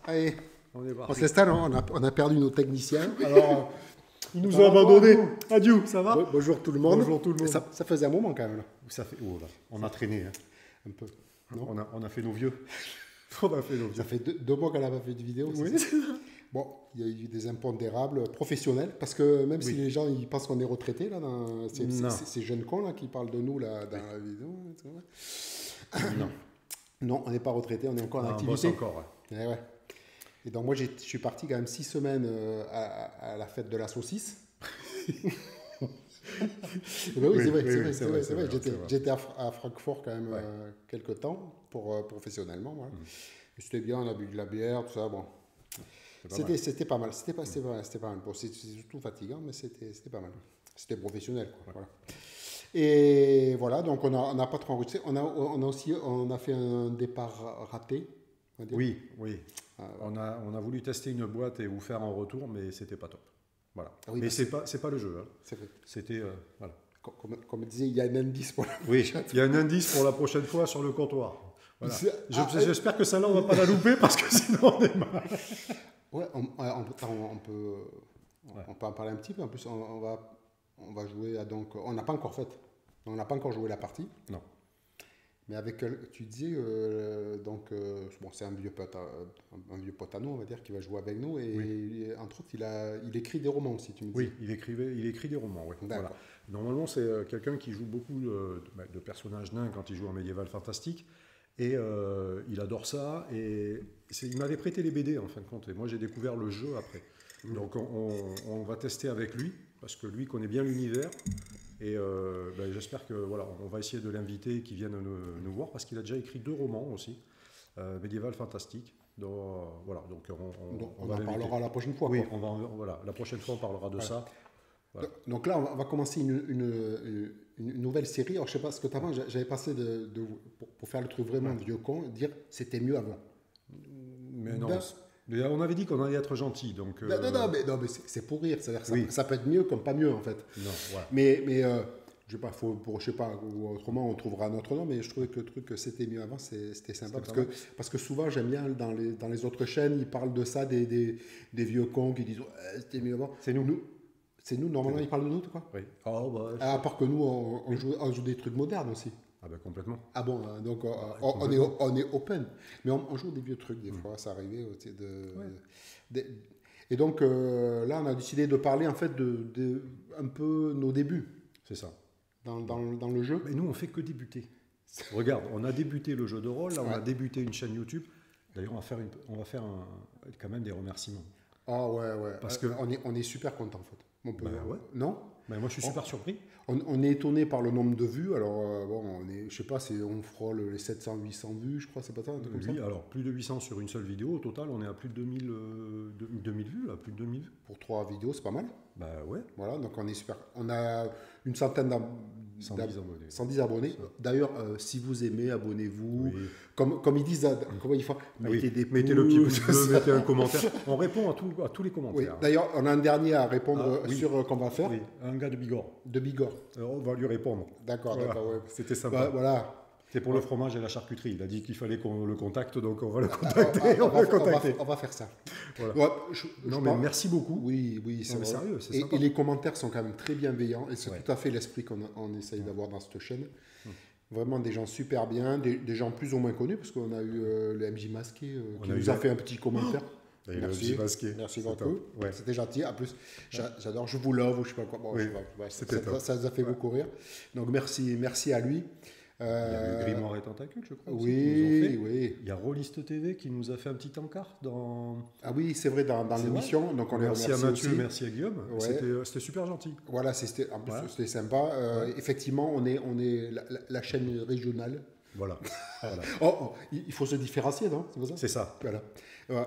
Allez, On est on parti. s'installe, on a perdu nos techniciens. Alors, Ils nous ont abandonnés. Adieu, ça va? bonjour tout le monde. Bonjour tout le monde. Ça faisait un moment quand même. Là. Ça fait... Oh là, on a traîné. Hein. Un peu. Non On a fait nos vieux. On a fait nos vieux. Ça fait deux mois qu'elle n'a pas fait de vidéo. Oui. Bon, il y a eu des impondérables professionnels, parce que même si les gens ils pensent qu'on est retraités, là, ces jeunes cons là, qui parlent de nous là, dans la vidéo. Non. Non, on n'est pas retraités, on est encore en On activité. bosse encore. Ouais. Ouais. Et donc moi, je suis parti quand même 6 semaines à la fête de la saucisse. Eh ben oui, c'est vrai. J'étais à Francfort quand même quelques temps professionnellement. Voilà. C'était bien, on a bu de la bière, tout ça. Bon. C'était pas mal. C'était pas mal. Bon, c'était surtout fatigant, mais c'était pas mal. C'était professionnel. Quoi, voilà. Et voilà, donc on n'a pas trop enregistré. On a fait un départ raté. Oui. On a voulu tester une boîte et vous faire un retour, mais c'était pas top. Voilà. Oui, mais c'est pas le jeu. Hein. C'est vrai. C'était voilà. Comme disait, il y a un indice pour la Oui, il y a un indice pour la prochaine fois sur le comptoir. Voilà. J'espère que celle-là, on va pas la louper parce que sinon on est mal. Ouais, on peut en parler un petit peu. En plus, on va jouer à donc. On n'a pas encore fait. On n'a pas encore joué la partie. Non. Mais avec, tu disais, donc, bon, c'est un vieux pote à nous, on va dire, qui va jouer avec nous. Et entre autres, il écrit des romans aussi, tu me dis. Oui, il écrit des romans. Oui. Voilà. Normalement, c'est quelqu'un qui joue beaucoup de personnages nains quand il joue en médiéval fantastique. Et il adore ça. Et il m'avait prêté les BD, en fin de compte. Et moi, j'ai découvert le jeu après. Donc, on va tester avec lui, parce que lui connaît bien l'univers. Et j'espère que voilà, on va essayer de l'inviter, qu'il vienne nous voir, parce qu'il a déjà écrit 2 romans aussi, médiéval fantastique. Donc voilà, donc on en parlera la prochaine fois. Oui, quoi. voilà, la prochaine fois on parlera de ça. Voilà. Donc là, on va commencer une nouvelle série. Alors je sais pas ce que tu as j'avais passé pour faire le truc vraiment vieux con, dire c'était mieux avant. Mais non. On avait dit qu'on allait être gentil, donc. Non, mais c'est pour rire. C'est-à-dire que ça peut être mieux comme pas mieux en fait. Non, voilà. Mais je sais pas, ou autrement on trouvera un autre nom. Mais je trouvais que le truc que c'était mieux avant, c'était sympa parce que souvent j'aime bien dans les autres chaînes, ils parlent de ça des vieux cons qui disent c'était mieux avant. C'est nous. C'est nous. Normalement ils parlent de nous, quoi. Oui. À part que nous on joue des trucs modernes aussi. Ah ben complètement. Ah bon, donc on est open. Mais on joue des vieux trucs, des fois, ça arrivait. Et donc là, on a décidé de parler en fait de un peu nos débuts. C'est ça. Dans le jeu. Mais nous, on fait que débuter. Regarde, on a débuté le jeu de rôle, là, on a débuté une chaîne YouTube. D'ailleurs, on va faire quand même des remerciements. Ah ouais. Parce que on est super content en fait. Ouais. Non? Ben moi, je suis super surpris. On est étonné par le nombre de vues. Alors, je sais pas, on frôle les 700-800 vues, je crois, c'est pas ça, comme ça. Alors plus de 800 sur une seule vidéo. Au total, on est à plus de 2000 vues, là, plus de 2000 vues. Pour 3 vidéos, c'est pas mal. Bah ouais. Voilà, donc on est super. On a une centaine 110 abonnés. D'ailleurs, si vous aimez, abonnez-vous. Oui. Comme ils disent, comment ils font, mettez le petit pouce bleu, mettez un commentaire. On répond à tous les commentaires. Oui. D'ailleurs, on a un dernier à répondre sur qu'on va faire. Oui, un gars de Bigorre. De Bigorre. Alors, on va lui répondre. D'accord, voilà. Ouais. C'était sympa. Voilà. C'est pour le fromage et la charcuterie. Il a dit qu'il fallait qu'on le contacte, donc on va le contacter. On va faire ça. Voilà. Mais merci beaucoup. Oui, c'est sérieux. Et les commentaires sont quand même très bienveillants. Et c'est tout à fait l'esprit qu'on essaye d'avoir dans cette chaîne. Vraiment des gens super bien, des gens plus ou moins connus, parce qu'on a eu le MJ Masqué qui nous a fait un petit commentaire. Merci beaucoup. Ouais. C'était gentil. En plus, j'adore, je vous love, ou je sais pas quoi. Bon, ça nous a fait beaucoup rire. Donc merci à lui. Il y a eu Grimoire et Tentacules, je crois. Oui. Il y a Rolliste TV qui nous a fait un petit encart dans. Ah oui, c'est vrai, dans l'émission. Donc on merci à Mathieu, aussi. Merci à Guillaume. Ouais. C'était super gentil. Voilà, en plus c'était sympa. Effectivement, on est la chaîne régionale. Voilà. Il faut se différencier, non? C'est ça. C'est ça.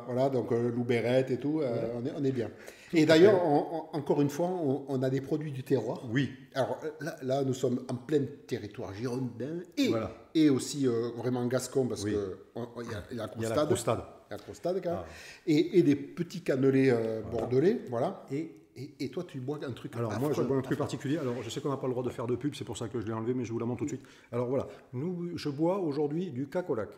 Voilà, donc Lou Bérette et tout, on est bien. Et d'ailleurs, encore une fois, on a des produits du terroir. Oui. Alors là, nous sommes en plein territoire girondin et aussi vraiment gascon, parce qu'il y a la Crostade. La Crostade, quand même. Et des petits cannelés bordelais, voilà. Et toi, tu bois un truc. Alors moi, je bois un truc particulier. Alors je sais qu'on n'a pas le droit de faire de pub, c'est pour ça que je l'ai enlevé, mais je vous la montre tout de suite. Alors voilà, je bois aujourd'hui du Cacolac.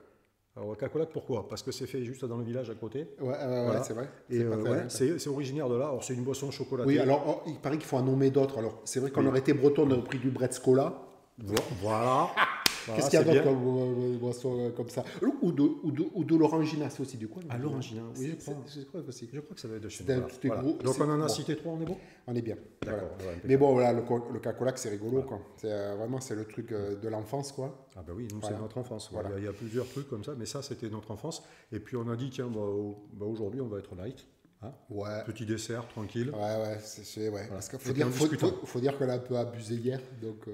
Alors, cacolac, pourquoi? Parce que c'est fait juste dans le village à côté. Ouais, c'est vrai. Et c'est originaire de là. Alors, c'est une boisson chocolatée. Oui, alors il paraît qu'il faut en nommer d'autres. Alors, c'est vrai qu'on aurait été breton, on aurait pris du Bretskola. Voilà. Qu'est-ce qu'il y a d'autre comme boisson comme ça? Ou de l'orangina, c'est aussi du coin. Ah, l'orangina, oui, je crois aussi. Je crois que ça va être de chez nous. Voilà. Donc, on en a cité 3, on est bon? On est bien. D'accord. Voilà. Mais bon, voilà, le cacolac, c'est rigolo. Quoi. Vraiment, c'est le truc de l'enfance, quoi. Ah ben oui, nous, c'est notre enfance. Voilà. Il y a plusieurs trucs comme ça, mais ça, c'était notre enfance. Et puis, on a dit, tiens, aujourd'hui, on va être light. Hein, petit dessert, tranquille. Ouais. Voilà. Parce qu'il faut dire qu'on a un peu abusé hier. Donc,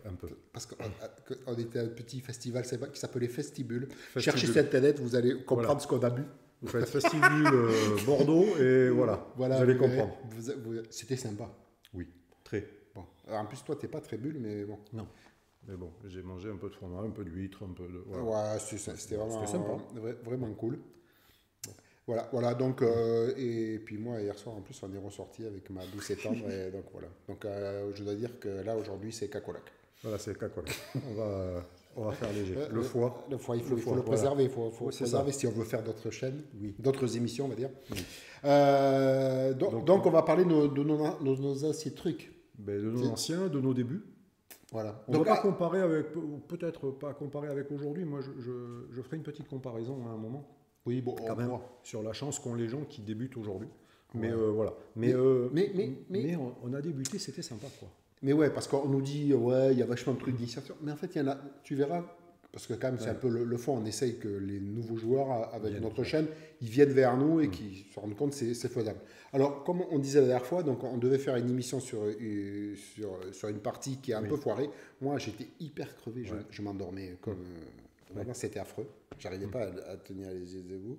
un peu. Parce qu'on était à un petit festival qui s'appelait Festibule. Cherchez sur Internet, vous allez comprendre ce qu'on a bu. Vous faites Festibule Bordeaux et voilà, vous allez comprendre. C'était sympa. Oui, très. Bon. Alors, en plus, toi, tu n'es pas très bulle, mais bon. Non. Mais bon, j'ai mangé un peu de fromage, un peu d'huître, un peu de... Voilà. Ouais, c'était vraiment sympa. Vraiment cool. Voilà, donc, et puis moi, hier soir, en plus, on est ressorti avec ma douce et tendre, et donc voilà. Donc, je dois dire que là, aujourd'hui, c'est cacolac. Voilà, c'est cacolac. On va faire léger. Le foie. Il faut le préserver, il faut préserver si on veut faire d'autres chaînes, d'autres émissions, on va dire. Oui. Donc, on va parler de nos anciens trucs. De nos anciens, de nos débuts. Voilà. On ne va pas comparer avec, peut-être pas comparer avec aujourd'hui. Moi, je ferai une petite comparaison à un moment. Oui, bon, quand même, sur la chance qu'ont les gens qui débutent aujourd'hui. Mais ouais. Voilà. Mais on a débuté, c'était sympa, quoi. Mais ouais, parce qu'on nous dit, il y a vachement de trucs d'initiation. Mais en fait, il y en a, tu verras, parce que quand même, c'est un peu le fond. On essaye que les nouveaux joueurs, avec notre chaîne, ils viennent vers nous et qu'ils se rendent compte que c'est faisable. Alors, comme on disait la dernière fois, donc on devait faire une émission sur une partie qui est un peu foirée. Moi, j'étais hyper crevé, je m'endormais comme... Vraiment, c'était affreux. J'arrivais pas à tenir les yeux debout.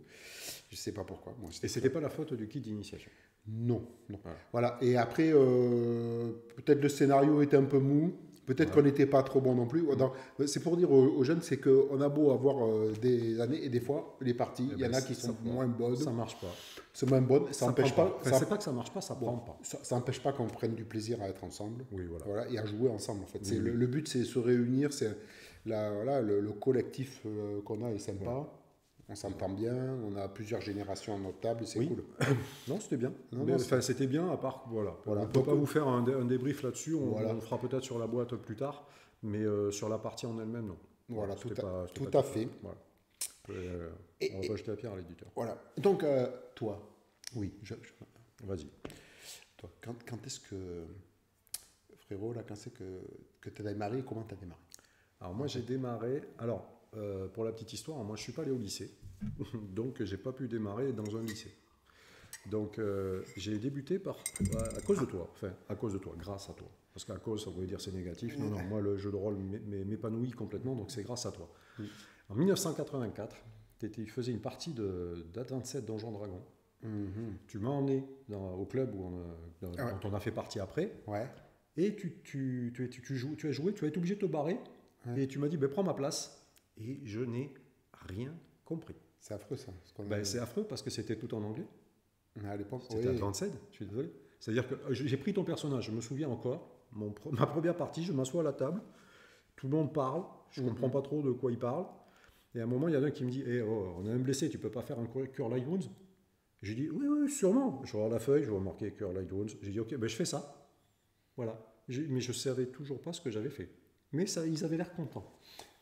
Je sais pas pourquoi. Moi, et c'était pas la faute du kit d'initiation? Non. Voilà. Et après, peut-être le scénario était un peu mou. Peut-être qu'on n'était pas trop bon non plus. C'est pour dire aux jeunes, c'est qu'on a beau avoir des années et des fois, les parties, il y en a qui sont moins bonnes. Ça marche pas. C'est moins bonne. Ça n'empêche pas. C'est pas que ça marche pas, ça prend pas. Ça n'empêche pas qu'on prenne du plaisir à être ensemble. Oui, voilà. Et à jouer ensemble. En fait, le but, c'est se réunir. C'est le collectif qu'on a est sympa. Ouais. On s'entend bien, on a plusieurs générations à notre table, c'est cool. Non, c'était bien. C'était bien, à part, voilà. On ne peut pas vous faire un débrief là-dessus, on fera peut-être sur la boîte plus tard, mais sur la partie en elle-même, non. Voilà, tout à fait. Voilà. On va pas jeter la pierre à l'éditeur. Voilà. Donc, toi, oui, vas-y. Toi, quand est-ce que, frérot, là, quand c'est que tu as démarré et comment tu as démarré? Alors, moi, j'ai démarré... Alors, pour la petite histoire, moi, je ne suis pas allé au lycée. Donc, je n'ai pas pu démarrer dans un lycée. Donc, j'ai débuté à cause de toi. Enfin, à cause de toi, grâce à toi. Parce qu'à cause, ça voulait dire c'est négatif. Non, moi, le jeu de rôle m'épanouit complètement, donc c'est grâce à toi. En 1984, tu faisais une partie d'Advanced Donjons Dragons. Tu m'as emmené au club dont on a fait partie après. Ouais. Et tu as joué, tu as été obligé de te barrer. Ouais. Et tu m'as dit, prends ma place. Et je n'ai rien compris. C'est affreux, ça. C'est affreux parce que c'était tout en anglais. À l'époque, c'était Advanced, je suis désolé. C'est-à-dire que j'ai pris ton personnage, je me souviens encore, ma première partie, je m'assois à la table, tout le monde parle, je ne comprends pas trop de quoi il parle. Et à un moment, il y en a un qui me dit, on a un blessé, tu ne peux pas faire un Cure Light Wounds? J'ai dit, oui, sûrement. Je regarde la feuille, je vois marqué Cure Light Wounds. J'ai dit, ok, je fais ça. Voilà. Mais je ne savais toujours pas ce que j'avais fait. Mais ils avaient l'air contents.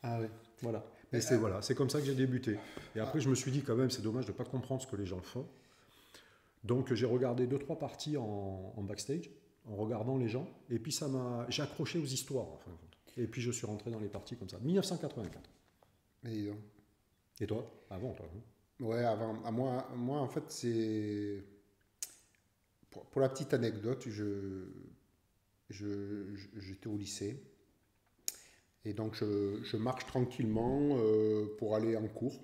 Ah oui. Voilà. Et c'est comme ça que j'ai débuté. Et après, je me suis dit, quand même, c'est dommage de ne pas comprendre ce que les gens font. Donc, j'ai regardé 2-3 parties en backstage, en regardant les gens. Et puis, j'ai accroché aux histoires, en fin de compte. Et puis, je suis rentré dans les parties comme ça. 1984. Et toi? Avant, toi, hein? Ouais, avant. Moi, en fait, c'est... Pour la petite anecdote, j'étais au lycée. Et donc, je marche tranquillement pour aller en cours.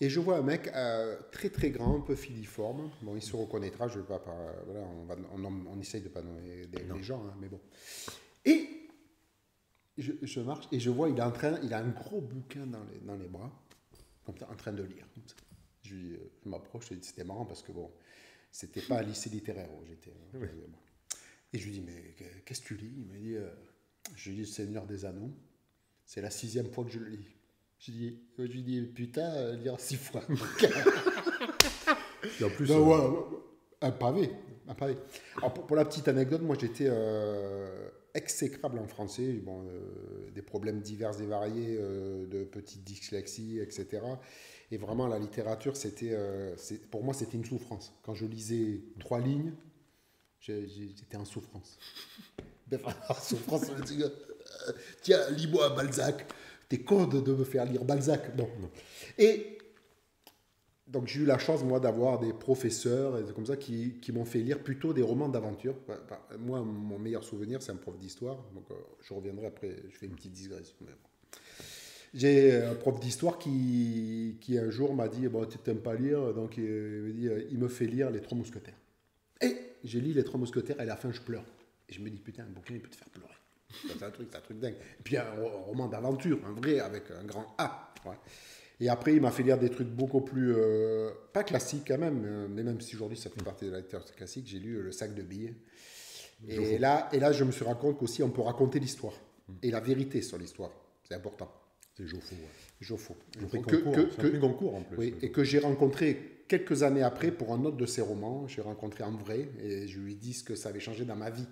Et je vois un mec très très grand, un peu filiforme. Bon, il se reconnaîtra, je vais pas... Voilà, on essaye de ne pas nommer les gens, hein, mais bon. Et je marche et je vois, il a un gros bouquin dans les bras, en train de lire. Je m'approche et c'était marrant parce que bon, c'était pas un lycée littéraire où j'étais. Et je lui dis, mais qu'est-ce que tu lis? Il m'a dit... Je lis Le Seigneur des Anneaux. C'est la 6e fois que je le lis. Je lui dis putain, lire 6 fois. Et en plus, un pavé. Alors, pour la petite anecdote, moi j'étais exécrable en français, bon, des problèmes divers et variés, de petite dyslexie, etc. Et vraiment la littérature, pour moi c'était une souffrance. Quand je lisais 3 lignes, j'étais en souffrance. En souffrance, je me dis, tiens, lis-moi Balzac. T'es con de me faire lire Balzac. Non. Et donc j'ai eu la chance, moi, d'avoir des professeurs comme ça qui m'ont fait lire plutôt des romans d'aventure. Moi, mon meilleur souvenir, c'est un prof d'histoire. Donc je reviendrai après, je fais une petite digression. J'ai un prof d'histoire qui un jour m'a dit, bon, tu t'aimes pas lire, donc il me fait lire Les Trois Mousquetaires. Et j'ai lu Les Trois Mousquetaires et à la fin je pleure. Et je me dis, putain, un bouquin, il peut te faire pleurer. C'est un truc dingue. Et puis un roman d'aventure, un vrai, avec un grand A. Ouais. Et après, il m'a fait lire des trucs beaucoup plus, pas classiques quand même, mais même si aujourd'hui ça fait partie de la littérature classique, j'ai lu Le Sac de billets. Et là, je me suis rendu compte qu'aussi on peut raconter l'histoire et la vérité sur l'histoire. C'est important. C'est Joffo. Ouais. Joffo. C'est un prix Goncourt en plus. Oui, et que j'ai rencontré quelques années après pour un autre de ses romans. J'ai rencontré en vrai et je lui ai dit ce que ça avait changé dans ma vie.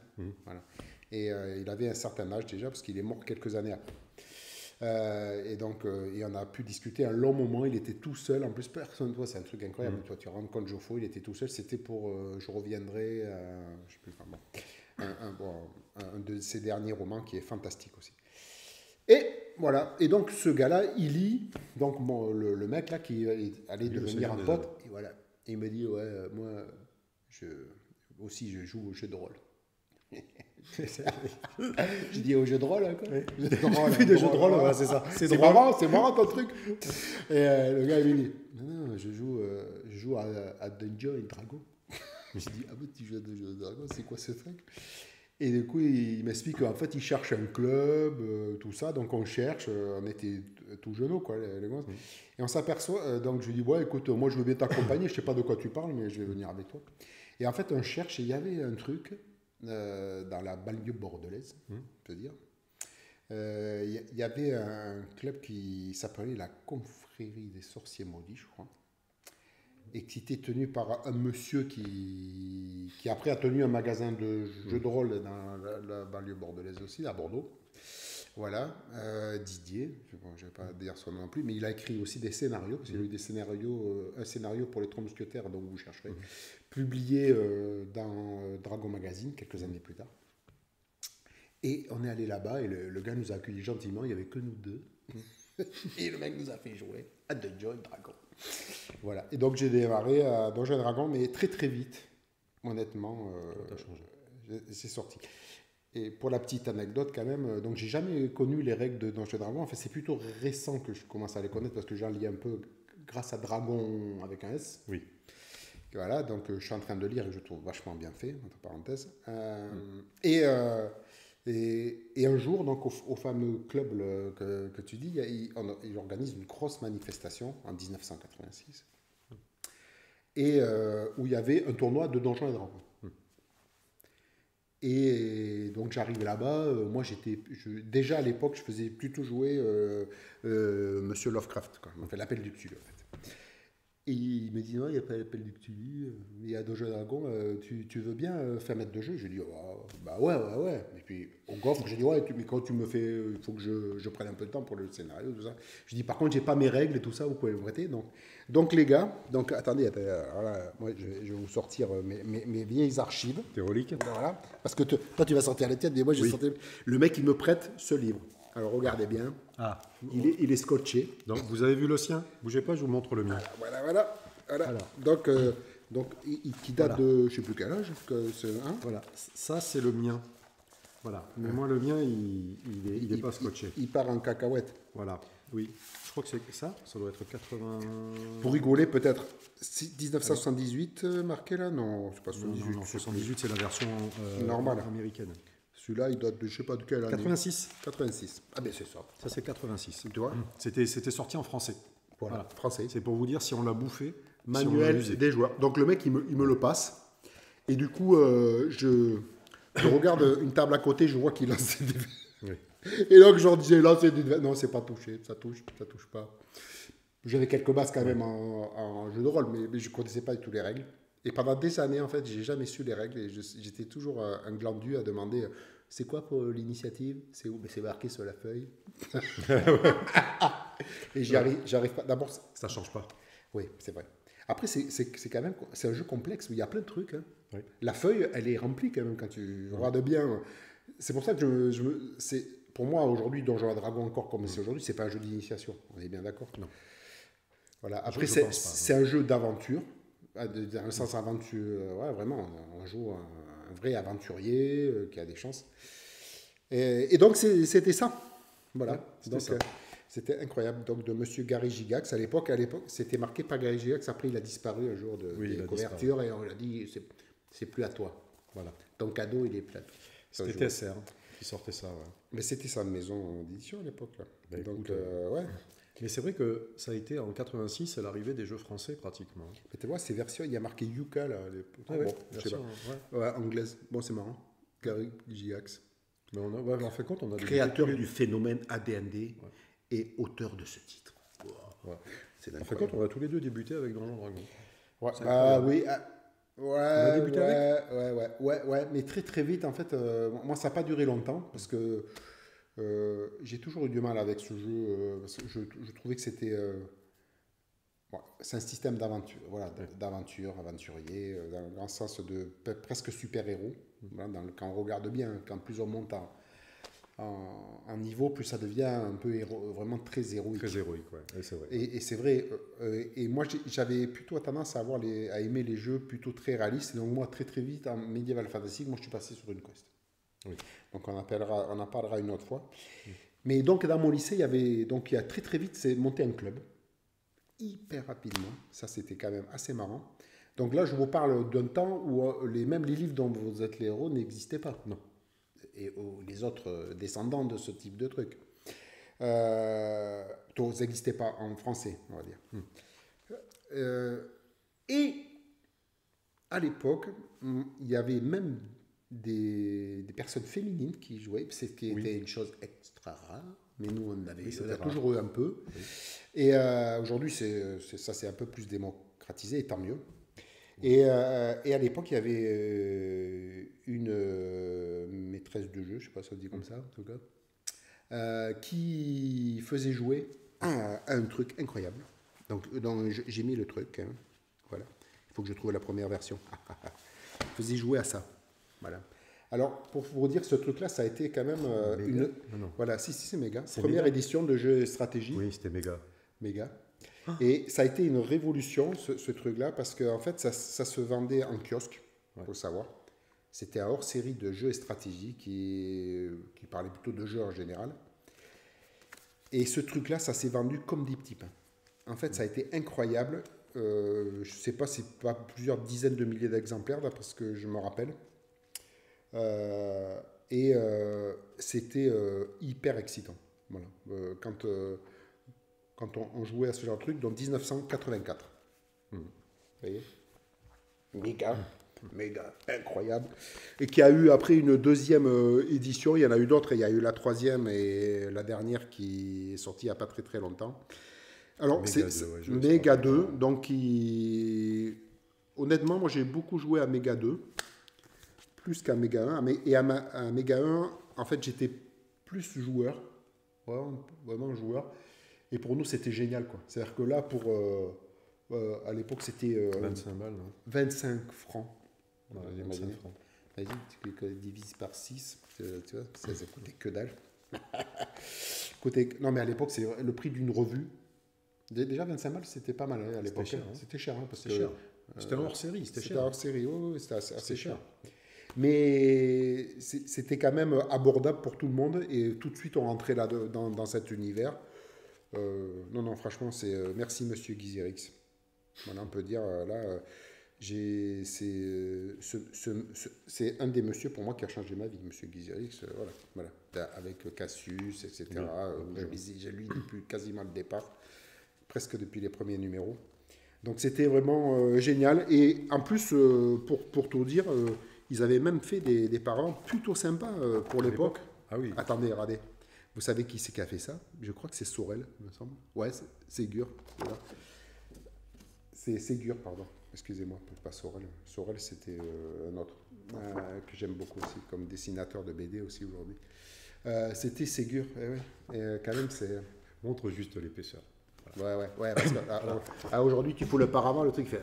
Voilà. Et il avait un certain âge déjà parce qu'il est mort quelques années après. Et donc, et on a pu discuter un long moment. Il était tout seul. En plus, personne, toi, c'est un truc incroyable. Toi, tu rencontres Joffo, il était tout seul. C'était pour Je reviendrai, je sais plus comment. Un de ses derniers romans qui est fantastique aussi. Et voilà, et donc ce gars-là, il lit, donc le mec là qui allait devenir un pote, et voilà, et il me dit, ouais, moi, je joue au jeu de rôle. Je dis au jeu de rôle, hein, quoi. Oui. Jeu de rôle, ouais, c'est ça. C'est marrant ton truc. Et le gars, il me dit, non, je joue à Dungeons et Dragons. Je dis, ah bon, tu joues à Dungeons et Dragons, c'est quoi ce truc? Et du coup, il m'explique qu'en fait, il cherche un club, tout ça. Donc, on cherche. On était tout jeunes, quoi, les gosses. Et on s'aperçoit. Donc, je lui dis, ouais, écoute, moi, je veux bien t'accompagner. Je ne sais pas de quoi tu parles, mais je vais venir avec toi. Et en fait, on cherche. Et il y avait un truc dans la banlieue bordelaise, on peut dire. Il y avait un club qui s'appelait la Confrérie des Sorciers Maudits, je crois. Et qui était tenu par un monsieur qui après a tenu un magasin de jeux de rôle dans la banlieue bordelaise aussi, à Bordeaux. Voilà, Didier, je ne vais pas dire son nom non plus, mais il a écrit aussi des scénarios, parce qu'il a eu des scénarios, un scénario pour les Trois Mousquetaires, donc vous chercherez, publié dans Dragon Magazine quelques années plus tard. Et on est allé là-bas, et le gars nous a accueillis gentiment, il n'y avait que nous deux. Et le mec nous a fait jouer à Dungeons et Dragons. Voilà. Et donc j'ai démarré à Donjons et Dragons, mais très très vite, honnêtement, c'est sorti. Et pour la petite anecdote quand même, donc j'ai jamais connu les règles de Donjons et Dragons. En fait, c'est plutôt récent que je commence à les connaître parce que j'en lis un peu grâce à Dragon avec un S. Oui. Et voilà, donc je suis en train de lire et je trouve vachement bien fait, entre parenthèses. Et un jour, donc, au fameux club que tu dis, il organise une grosse manifestation en 1986 et où il y avait un tournoi de Donjons et Dragons. Et donc j'arrive là-bas, moi déjà à l'époque je faisais plutôt jouer Monsieur Lovecraft, quoi. On fait l'appel du Cthulhu en fait. Et il me dit non, il n'y a pas l'appel du Cthulhu, il y a Donjons et Dragons, tu veux bien faire maître de jeu? Je dis oh, bah ouais. Et puis au gaufre, j'ai dit ouais, mais quand tu me fais, il faut que je prenne un peu de temps pour le scénario, tout ça. Je dis par contre, j'ai pas mes règles et tout ça, vous pouvez me prêter. Donc les gars, attendez, alors là, moi je vais vous sortir mes vieilles archives. Tes reliques. Voilà, parce que toi tu vas sortir les tiennes, mais moi j'ai sorti. Le mec il me prête ce livre. Alors regardez bien. Ah. Il est scotché. Donc vous avez vu le sien? Bougez pas, je vous montre le mien. Voilà. Donc qui date de je sais plus quel âge. Voilà, ça c'est le mien. Voilà. Mais moi le mien il est pas scotché. Il part en cacahuète. Voilà. Oui. Je crois que c'est ça doit être 80. Pour rigoler peut-être. 1978 marqué là? Non, c'est pas 78. Non, 78 c'est la version normale américaine. Celui-là, il date de je sais pas de quelle année. 86. Ah ben c'est ça. Ça c'est 86. Tu vois? C'était sorti en français. Voilà. Français. C'est pour vous dire si on l'a bouffé. Manuel des joueurs. Donc le mec, il me le passe. Et du coup, je regarde une table à côté, je vois qu'il lance des dés. Oui. Et donc, j'en disais, là, c'est non, c'est pas touché, ça touche pas. J'avais quelques bases quand même en jeu de rôle, mais je ne connaissais pas du tout les règles. Et pendant des années, en fait, j'ai jamais su les règles et j'étais toujours un glandu à demander c'est quoi pour l'initiative? C'est où? C'est marqué sur la feuille. Et j'arrive pas. D'abord, ça change pas. Oui, c'est vrai. Après, c'est quand même c'est un jeu complexe où il y a plein de trucs. Hein. Oui. La feuille, elle est remplie quand même quand tu regardes bien. C'est pour ça que c'est pour moi aujourd'hui Donjons et Dragons encore comme c'est aujourd'hui, c'est pas un jeu d'initiation. On est bien d'accord? Non. Voilà. Après, c'est un jeu d'aventure, dans le sens aventure. Ouais, vraiment, on joue un vrai aventurier qui a des chances. Et donc, c'était ça. Voilà. Donc, c'était incroyable. Donc, de Monsieur Gary Gygax, à l'époque, c'était marqué par Gary Gygax. Après, il a disparu un jour des couvertures et on lui a dit c'est plus à toi. Voilà. Ton cadeau, il est plus à toi. C'était TSR qui sortait ça. Ouais. Mais c'était sa maison d'édition à l'époque. Ben, donc, ouais. Mais c'est vrai que ça a été en 86 à l'arrivée des jeux français pratiquement. Mais tu vois, ces versions, il y a marqué Yuka là. Version, ouais, anglaise. Bon, c'est marrant. Gary Gygax. Mais en fin de compte, on a créateur du phénomène AD&D et auteur de ce titre. Wow. Ouais. En fin de compte, on a tous les deux débuté avec Donjons Dragons. Ouais. Oui. On a débuté avec. Ouais. Mais très très vite, en fait, moi ça n'a pas duré longtemps parce que j'ai toujours eu du mal avec ce jeu. Parce que je trouvais que c'était. C'est un système d'aventure, d'aventure, aventurier, dans le grand sens de presque super-héros. Voilà, quand on regarde bien, quand plus on monte en niveau, plus ça devient un peu vraiment très héroïque. Très héroïque, ouais. C'est vrai. Et c'est vrai. Et moi, j'avais plutôt tendance à aimer les jeux plutôt très réalistes. Et donc moi, très très vite, en Medieval Fantasy, moi je suis passé sur une quest. Oui. Donc on en parlera une autre fois. Oui. Mais donc dans mon lycée, il y a très très vite, c'est monté un club. Hyper rapidement. Ça, c'était quand même assez marrant. Donc là, je vous parle d'un temps où même les livres dont vous êtes les héros n'existaient pas. Non. Et les autres descendants de ce type de truc. Donc, n'existaient pas en français, on va dire. Et à l'époque, il y avait même des personnes féminines qui jouaient, ce qui était une chose extra rare. Mais nous, on a toujours eu un peu. Oui. Et aujourd'hui, ça c'est un peu plus démocratisé, et tant mieux. Et à l'époque, il y avait une maîtresse de jeu, je ne sais pas si ça se dit comme ça, en tout cas, qui faisait jouer à un truc incroyable. Donc j'ai mis le truc. Hein. Voilà. Il faut que je trouve la première version. Faisait jouer à ça. Voilà. Alors, pour vous dire, ce truc-là, ça a été quand même une... Non. Voilà, si, c'est méga. Première édition de jeu et stratégie. Oui, c'était méga. Méga. Et ça a été une révolution, ce truc-là, parce qu'en fait, ça se vendait en kiosque, il faut savoir. C'était un hors-série de jeux et stratégie qui parlait plutôt de jeux en général. Et ce truc-là, ça s'est vendu comme des petits pains. En fait, ça a été incroyable. Je ne sais pas, c'est pas plusieurs dizaines de milliers d'exemplaires, là, parce que je me rappelle. C'était hyper excitant. Voilà. Quand on jouait à ce genre de truc, dans 1984. Vous voyez? Méga, incroyable. Et qui a eu après une deuxième édition. Il y en a eu d'autres. Il y a eu la troisième et la dernière qui est sortie il n'y a pas très très longtemps. Alors, Méga 2. Donc, honnêtement, moi j'ai beaucoup joué à Méga 2. Plus qu'à Méga 1. Et à Méga 1, en fait, j'étais plus joueur. Vraiment joueur. Et pour nous, c'était génial, quoi. C'est-à-dire que là, à l'époque, c'était... 25 balles, non 25 francs. Voilà, 25 francs. Vas-y, tu divises par 6. Tu vois, ça coûtait que dalle. Non, mais à l'époque, c'est le prix d'une revue. Déjà, 25 balles, c'était pas mal à l'époque. C'était cher. C'était cher, hein, parce que... C'était hors série, c'était cher. C'était hors série, oui, c'était assez cher. Mais c'était quand même abordable pour tout le monde. Et tout de suite, on rentrait là dans cet univers. Non, franchement, merci Monsieur Gygax. Voilà, on peut dire, là, c'est un des messieurs pour moi qui a changé ma vie, Monsieur Gygax. Voilà. Avec Cassius, etc. J'ai lu depuis quasiment le départ, presque depuis les premiers numéros. Donc c'était vraiment génial. Et en plus, pour tout dire, ils avaient même fait des parents plutôt sympas pour l'époque. Ah oui. Attendez, regardez. Vous savez qui c'est qui a fait ça? Je crois que c'est Sorel, il me semble. Ouais, c'est Ségur. Voilà. C'est Ségur, pardon. Excusez-moi, pas Sorel. Sorel, c'était un autre que j'aime beaucoup aussi, comme dessinateur de BD aussi aujourd'hui. C'était Ségur. Quand même, c'est... Montre juste l'épaisseur. Voilà. Ouais. Parce que, aujourd'hui, tu fous le paravent, le truc fait...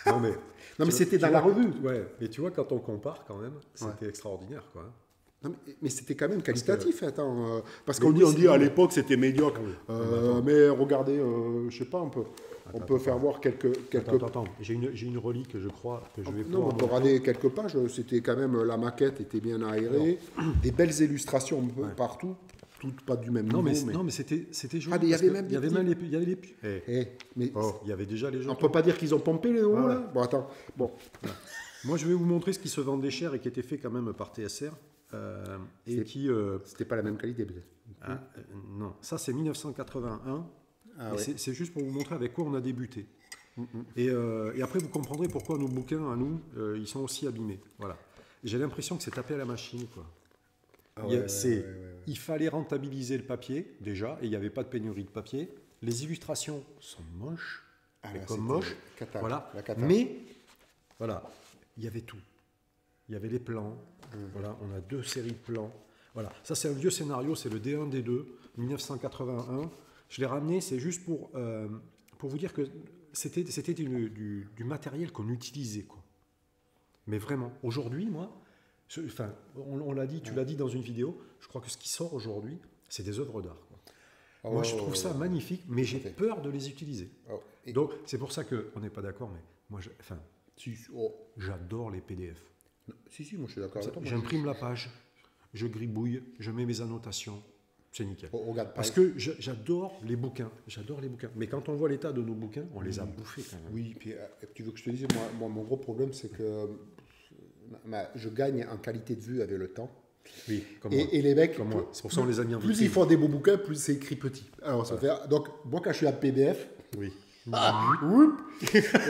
Non, mais c'était dans la revue. Ouais, mais tu vois, quand on compare, quand même, c'était extraordinaire, quoi. Non, mais c'était quand même qualitatif. Parce qu'on dit à l'époque, c'était médiocre. Mais regardez, je sais pas, on peut faire voir quelques... Attends. J'ai une relique, je crois, que je vais pouvoir... on peut regarder quelques pages. C'était quand même... La maquette était bien aérée. Des belles illustrations partout. Toutes pas du même niveau. Non, mais c'était joli. Il y avait même il y avait déjà les gens. On peut pas dire qu'ils ont pompé les euros, là. Bon, attends. Bon. Moi, je vais vous montrer ce qui se vendait cher et qui était fait quand même par TSR. C'était pas la même qualité, peut-être. Non, ça c'est 1981. C'est juste pour vous montrer avec quoi on a débuté. Et après, vous comprendrez pourquoi nos bouquins, à nous, ils sont aussi abîmés. Voilà. J'ai l'impression que c'est tapé à la machine, quoi. Il fallait rentabiliser le papier, déjà, et il n'y avait pas de pénurie de papier. Les illustrations sont moches, moches. Voilà. Mais, voilà, il y avait tout. Il y avait les plans. Voilà, on a 2 séries de plans. Voilà, ça c'est un vieux scénario, c'est le D1, D2, 1981. Je l'ai ramené, c'est juste pour vous dire que c'était du matériel qu'on utilisait, quoi. Mais vraiment, aujourd'hui, moi... on l'a dit, tu l'as dit dans une vidéo, je crois que ce qui sort aujourd'hui, c'est des œuvres d'art. Moi, je trouve ça magnifique, mais j'ai peur de les utiliser. Donc, c'est pour ça qu'on n'est pas d'accord, mais moi, j'adore les PDF. Si, moi, je suis d'accord avec toi. J'imprime la page, je gribouille, je mets mes annotations, c'est nickel. Regarde, parce que j'adore les bouquins, Mais quand on voit l'état de nos bouquins, on les a bouffés quand même. Oui, puis tu veux que je te dise, moi mon gros problème, c'est que je gagne en qualité de vue avec le temps. Oui, et les mecs, c'est pour ça qu'on les a mis en plus ils font des beaux bouquins, plus c'est écrit petit. Alors, ça fait, donc, moi, quand je suis à PDF, et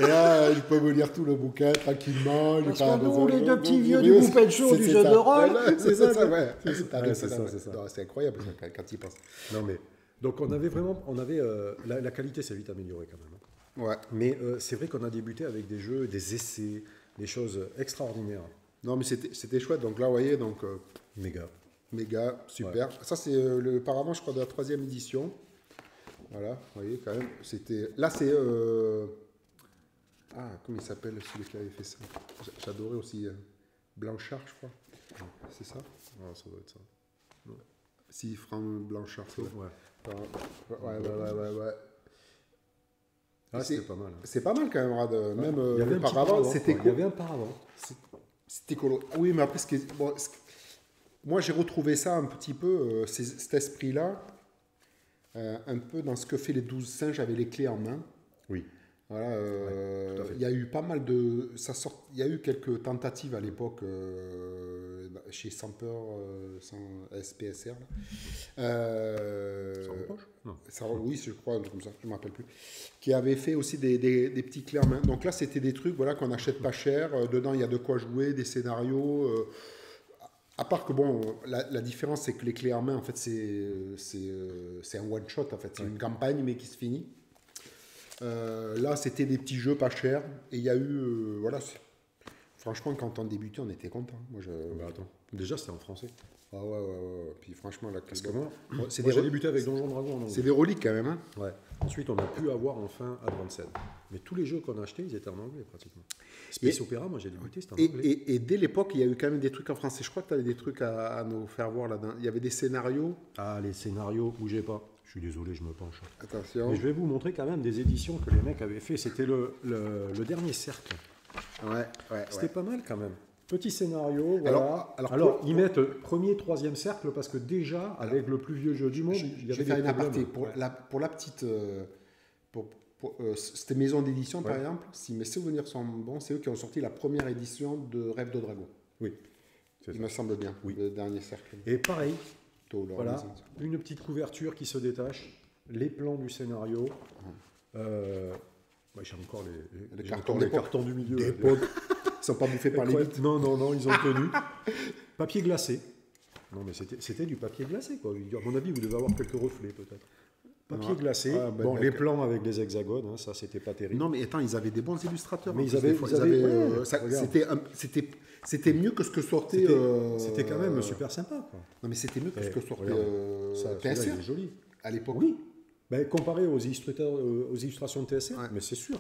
là, je peux me lire tout le bouquin tranquillement. Parce que nous, les deux petits vieux du Poupée de Show du jeu de rôle. C'est ça. C'est incroyable quand tu y penses. Non, mais donc on avait la qualité s'est vite améliorée quand même. Ouais. Mais c'est vrai qu'on a débuté avec des jeux, des essais, des choses extraordinaires. Non, mais c'était chouette. Donc là, vous voyez, méga, super. Ouais. Ça, c'est le paravent, je crois, de la 3e édition. Voilà, vous voyez, quand même. Là, c'est... comment il s'appelle, celui qui avait fait ça? J'adorais aussi Blanchard, je crois. C'est ça? Ça doit être ça. Non. Si, Franck Blanchard. Ouais. C'était pas mal. C'est pas mal quand même, Rad. Même le paravent, c'était cool. Il y avait un paravent. C'était coloré. Oui, mais après, moi, j'ai retrouvé ça un petit peu, cet esprit-là, un peu dans ce que fait les 12 singes avec les clés en main. Oui. Voilà, il y a eu pas mal de... Il y a eu quelques tentatives à l'époque chez Samper, SPSR. Oui, je crois, un truc comme ça, je ne me rappelle plus. Qui avait fait aussi des petits clés en main. Donc là, c'était des trucs voilà, qu'on n'achète pas cher. Dedans, il y a de quoi jouer, des scénarios. À part que, la différence, c'est que les clés en main, en fait, c'est un one-shot, en fait. C'est une campagne, mais qui se finit. Là, c'était des petits jeux pas chers. Et il y a eu... franchement, quand on débutait, on était content. Attends. Déjà, c'était en français. Ah ouais. Puis franchement, là... Parce que moi j'ai débuté avec Donjon Dragon en anglais. C'est des reliques, quand même. Hein. Ouais. Ensuite, on a pu avoir enfin Advanced. Mais tous les jeux qu'on a achetés, ils étaient en anglais, pratiquement. Space Opera, moi, j'ai débuté, c'était en anglais. Et dès l'époque, il y a eu quand même des trucs en français. Je crois que tu avais des trucs à nous faire voir là-dedans. Il y avait des scénarios. Ah, les scénarios, bougez pas. Je suis désolé, je me penche. Attention. Mais je vais vous montrer quand même des éditions que les mecs avaient fait. C'était le dernier cercle. Ouais. C'était pas mal quand même. Petit scénario, voilà. Alors ils mettent premier, 3e cercle parce que déjà, avec le plus vieux jeu du monde, il y avait des problèmes. Pour la petite... cette maison d'édition, par exemple, si mes souvenirs sont bons, c'est eux qui ont sorti la première édition de Rêve de Dragon. Oui. Il me semble bien, le dernier cercle. Et pareil, une petite couverture qui se détache, les plans du scénario. J'ai encore les cartons du milieu. Des potes. Ils ne sont pas bouffés par les vitres. Non, ils ont tenu. Papier glacé. Non, mais c'était du papier glacé, quoi. À mon avis, vous devez avoir quelques reflets, peut-être. Papier glacé. Bon, les plans avec des hexagones, hein, ça, c'était pas terrible. Non, mais attends, ils avaient des bons illustrateurs. Mais c'était mieux que ce que sortait... C'était quand même super sympa, quoi. Non, mais c'était mieux que ce que sortait TSR. C'est joli. À l'époque. Oui. Ben, comparé aux illustrations de TSR, mais c'est sûr.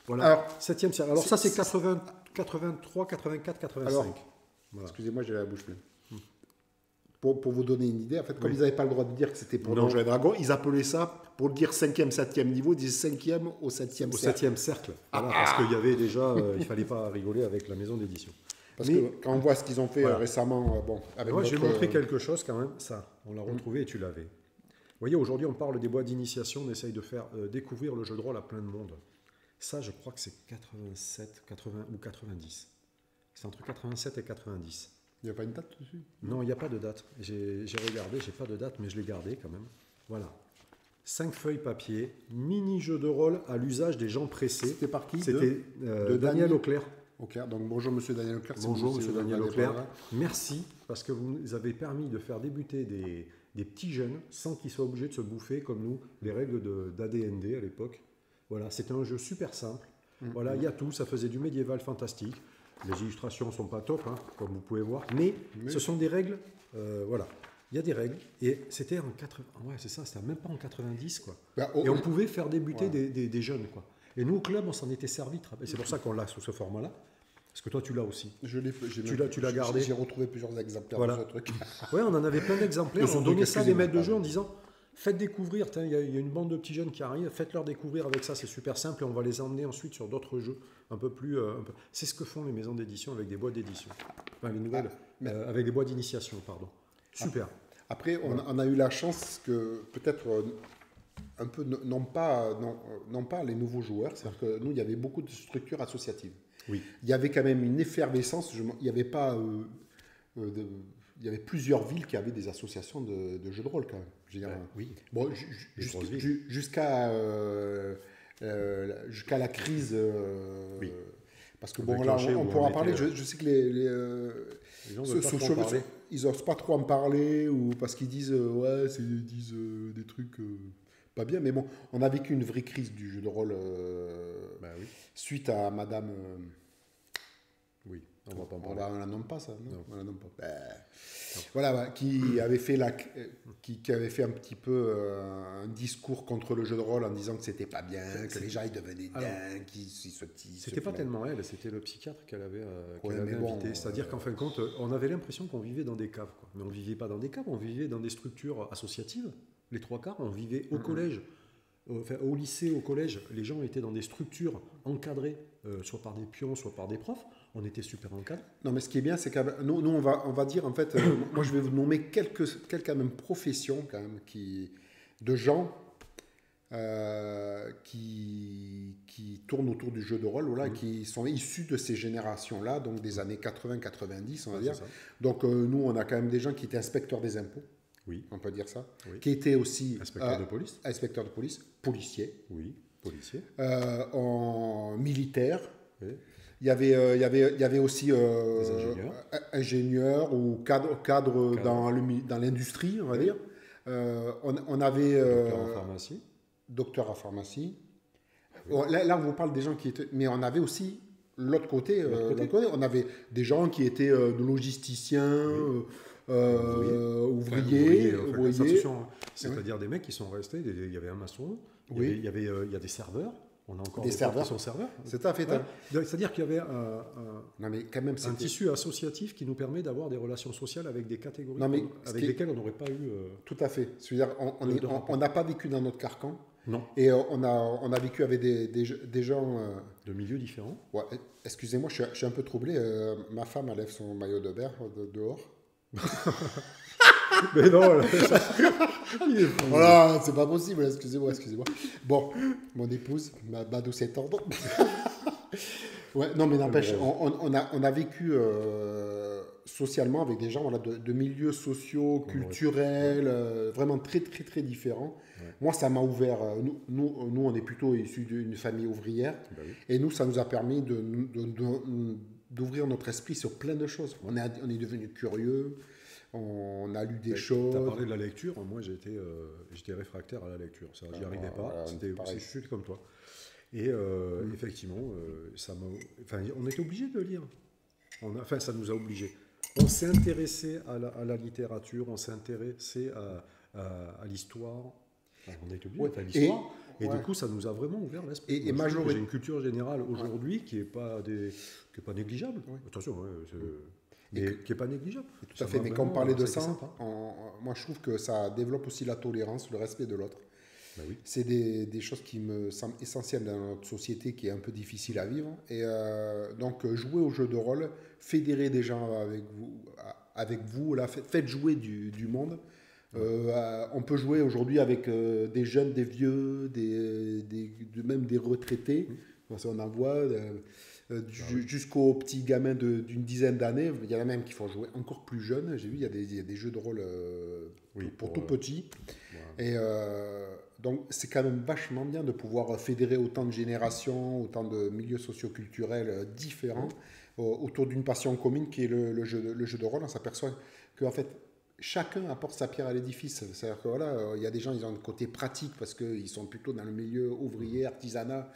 Voilà. Alors, 7e siècle. Alors ça, c'est 83, 84, 85. Alors, voilà. Excusez-moi, j'ai la bouche pleine. Pour vous donner une idée, en fait, comme ils n'avaient pas le droit de dire que c'était pour Donjons et Dragons, ils appelaient ça, pour le dire 5e, 7e niveau, ils disaient 5e au 7e cercle. Au 7e cercle. Voilà, parce qu'il y avait déjà, il ne fallait pas rigoler avec la maison d'édition. Parce que quand on voit ce qu'ils ont fait récemment, avec moi, j'ai montré quelque chose quand même, ça, on l'a retrouvé et tu l'avais. Vous voyez, aujourd'hui, on parle des boîtes d'initiation, on essaye de faire découvrir le jeu de rôle à plein de monde. Ça, je crois que c'est 87, 80 ou 90. C'est entre 87 et 90. Il n'y a pas une date dessus? Non, il n'y a pas de date. J'ai regardé, j'ai pas de date, mais je l'ai gardé quand même. Voilà. 5 feuilles papier, mini-jeu de rôle à l'usage des gens pressés. C'était par qui? C'était Daniel Auclair. Auclair. Donc bonjour Monsieur Daniel Auclair. Bonjour Monsieur Daniel Auclair. Merci, parce que vous nous avez permis de faire débuter des petits jeunes sans qu'ils soient obligés de se bouffer, comme nous, les règles d'AD&D à l'époque. Voilà, c'était un jeu super simple. Voilà, il y a tout, ça faisait du médiéval fantastique. Les illustrations ne sont pas top, hein, comme vous pouvez voir, mais ce sont des règles, voilà. Il y a des règles, et c'était en 80, ouais, c'est ça, c'était même pas en 90, quoi. Et on pouvait faire débuter des jeunes, quoi. Et nous, au club, on s'en était servi, et c'est pour ça qu'on l'a sous ce format-là, parce que toi, tu l'as aussi. Tu l'as gardé. J'ai retrouvé plusieurs exemplaires de ce truc. Ouais, on en avait plein d'exemplaires, on donnait ça à des maîtres de jeu en disant... Faites découvrir, il y a une bande de petits jeunes qui arrivent, faites-leur découvrir avec ça, c'est super simple et on va les emmener ensuite sur d'autres jeux un peu plus... C'est ce que font les maisons d'édition avec des boîtes d'édition. Enfin, les nouvelles, avec des boîtes d'initiation, pardon. Super. Après, on a eu la chance que peut-être un peu, non pas les nouveaux joueurs, c'est-à-dire que nous, il y avait beaucoup de structures associatives. Oui. Il y avait quand même une effervescence, il n'y avait pas... il y avait plusieurs villes qui avaient des associations de jeux de rôle quand même. Je veux dire, oui. Bon, jusqu'à la crise. Oui. Parce que bon, là, on pourra parler. Je sais que les gens ils n'osent pas trop en parler ou parce qu'ils disent des trucs pas bien. Mais bon, on a vécu une vraie crise du jeu de rôle suite à Madame. Oui. On va pas en parler. On la nomme pas ça, non. On la nomme pas. Voilà, qui avait fait un petit peu un discours contre le jeu de rôle en disant que c'était pas bien, que les gens ils devenaient dingues, c'était pas tellement elle, c'était le psychiatre qu'elle avait invité. C'est-à-dire qu'en fin de compte, on avait l'impression qu'on vivait dans des caves, quoi. Mais on vivait pas dans des caves, on vivait dans des structures associatives. Les trois quarts, on vivait au collège. Enfin, au lycée, au collège, les gens étaient dans des structures encadrées, soit par des pions, soit par des profs. On était super encadrés. Non, mais ce qui est bien, c'est que nous on va dire, en fait, moi je vais vous nommer quelques quand même professions, quand même, de gens qui tournent autour du jeu de rôle, voilà, qui sont issus de ces générations-là, donc des années 80-90, on va dire. Donc nous, on a quand même des gens qui étaient inspecteurs des impôts. Oui. On peut dire ça. Oui. Qui était aussi inspecteur de police. Inspecteur de police, policier. Oui, policier. En militaire. Oui. Il y avait aussi des ingénieurs ou cadres dans l'industrie, on va dire. On avait docteur en pharmacie. Docteur en pharmacie. Oui. Là, on vous parle des gens qui étaient... Mais on avait aussi l'autre côté. On avait des gens qui étaient logisticiens... Oui. Ouvriers. C'est-à-dire des mecs qui sont restés, il y avait un maçon, il y a des serveurs, on a encore des serveurs qui sont serveurs. C'est à fait. Ouais. C'est-à-dire qu'il y avait un tissu associatif qui nous permet d'avoir des relations sociales avec des catégories avec lesquelles on n'aurait pas eu... Tout à fait. C'est-à-dire on n'a pas vécu dans notre carcan. Non. Et on a vécu avec des gens... de milieux différents. Ouais, excusez-moi, je suis un peu troublé. Ma femme, elle lève son maillot de bain dehors. Mais non, voilà, c'est pas possible, excusez-moi. Bon, mon épouse, ma douce et tendre. Ouais, non, mais n'empêche, on a vécu socialement avec des gens de milieux sociaux, culturels, vraiment très, très, très différents. Ouais. Moi, ça m'a ouvert. Nous, on est plutôt issus d'une famille ouvrière. Ben oui. Et nous, ça nous a permis d'ouvrir notre esprit sur plein de choses. On est devenu curieux. on a lu des Tu choses. as parlé de la lecture, moi j'étais réfractaire à la lecture, j'y arrivais pas, je suis comme toi. Et effectivement, on était obligé de lire. Ça nous a obligés. On s'est intéressé à la littérature, on s'est intéressé à l'histoire. On est obligé à l'histoire. Et du coup, ça nous a vraiment ouvert l'esprit. Et j'ai une culture générale aujourd'hui qui n'est pas négligeable. Attention, mais qui n'est pas négligeable. Tout à fait, mais quand on parlait de ça, moi je trouve que ça développe aussi la tolérance, le respect de l'autre. Ben oui. C'est des choses qui me semblent essentielles dans notre société qui est un peu difficile à vivre. Et donc, jouer au jeu de rôle, fédérer des gens avec vous là, faites jouer du monde. On peut jouer aujourd'hui avec des jeunes, des vieux, même des retraités. On en voit jusqu'aux petits gamins d'une dizaine d'années. Il y en a même qui font jouer encore plus jeunes. J'ai vu, il y a des jeux de rôle pour tout petits. Et donc, c'est quand même vachement bien de pouvoir fédérer autant de générations, autant de milieux socioculturels différents autour d'une passion commune qui est le jeu de rôle. On s'aperçoit qu'en fait, chacun apporte sa pierre à l'édifice. C'est-à-dire que voilà, il y a des gens, ils ont un côté pratique parce qu'ils sont plutôt dans le milieu ouvrier, artisanat.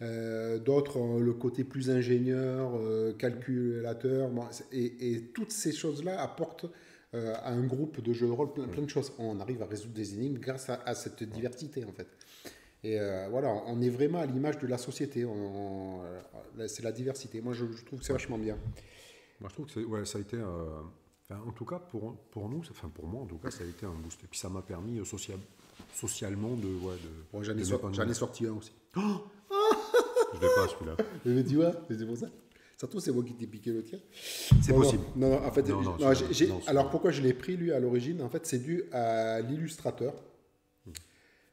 D'autres ont le côté plus ingénieur, calculateur. Et toutes ces choses-là apportent à un groupe de jeux de rôle plein de choses. On arrive à résoudre des énigmes grâce à cette diversité, en fait. Et voilà, on est vraiment à l'image de la société. C'est la diversité. Moi, je trouve que c'est vachement bien. Moi, je trouve que ça a été... en tout cas, pour nous, pour moi, en tout cas, ça a été un boost. Et puis, ça m'a permis socialement de... J'en ai sorti un aussi. Oh je l'ai pas, celui-là. Mais tu vois, c'est pour ça. Surtout, c'est moi qui t'ai piqué le tien. C'est possible. Non, en fait, alors pourquoi je l'ai pris, lui, à l'origine? En fait, c'est dû à l'illustrateur.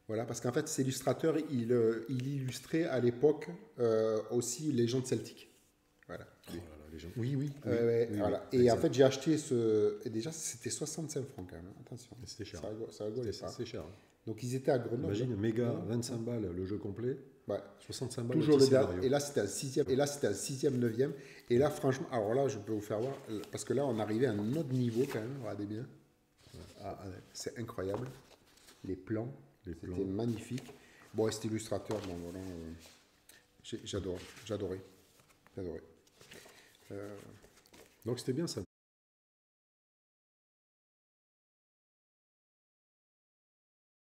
Voilà, parce qu'en fait, cet illustrateur, il illustrait à l'époque aussi Légende celtique. Voilà. Oui. Voilà. Et en fait, j'ai acheté et déjà, c'était 65 francs quand même. Attention. C'était cher. Ça rigolait pas. C'est cher. Donc, ils étaient à Grenoble. Imagine, méga, 25 balles, le jeu complet. Ouais. 65 balles. Toujours le dernier. Et là, c'était un sixième. Et là, c'était un sixième, neuvième. Et là, franchement, alors là, je peux vous faire voir. Parce que là, on arrivait à un autre niveau quand même. Regardez bien. C'est incroyable. Les plans. C'était magnifique. Bon, et cet illustrateur, bon, voilà. J'adorais. Donc, c'était bien ça.